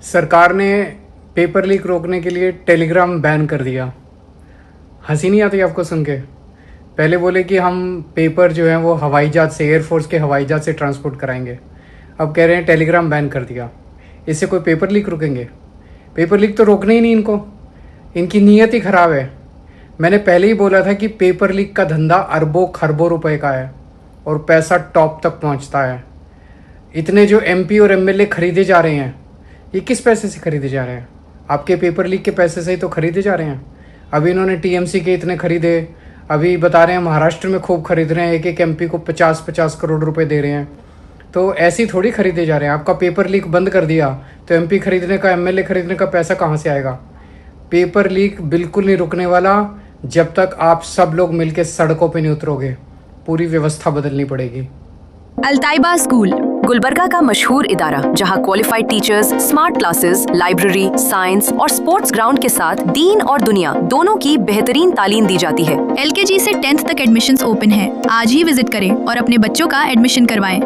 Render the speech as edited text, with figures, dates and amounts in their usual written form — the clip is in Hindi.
सरकार ने पेपर लीक रोकने के लिए टेलीग्राम बैन कर दिया। हंसी नहीं आती आपको सुन के? पहले बोले कि हम पेपर जो है वो हवाई जहाज से, एयरफोर्स के हवाई जहाज से ट्रांसपोर्ट कराएंगे। अब कह रहे हैं टेलीग्राम बैन कर दिया। इससे कोई पेपर लीक रुकेंगे? पेपर लीक तो रोकना ही नहीं इनको, इनकी नीयत ही ख़राब है। मैंने पहले ही बोला था कि पेपर लीक का धंधा अरबों खरबों रुपए का है और पैसा टॉप तक पहुंचता है। इतने जो एमपी और एमएलए खरीदे जा रहे हैं, ये किस पैसे से खरीदे जा रहे हैं? आपके पेपर लीक के पैसे से ही तो खरीदे जा रहे हैं। अभी इन्होंने टीएमसी के इतने खरीदे, अभी बता रहे हैं महाराष्ट्र में खूब खरीद रहे हैं, एक एक एमपी को 50-50 करोड़ रुपए दे रहे हैं। तो ऐसी थोड़ी खरीदे जा रहे हैं। आपका पेपर लीक बंद कर दिया तो एमपी खरीदने का, एमएलए खरीदने का पैसा कहाँ से आएगा? पेपर लीक बिल्कुल नहीं रुकने वाला जब तक आप सब लोग मिलकर सड़कों पे नहीं उतरोगे। पूरी व्यवस्था बदलनी पड़ेगी। अल्ताइबा स्कूल गुलबर्गा का मशहूर इदारा, जहां qualified teachers, smart classes, library, science और स्पोर्ट्स ग्राउंड के साथ दीन और दुनिया दोनों की बेहतरीन तालीम दी जाती है। LKG से 10th तक एडमिशन्स ओपन है। आज ही विजिट करें और अपने बच्चों का एडमिशन करवाएं।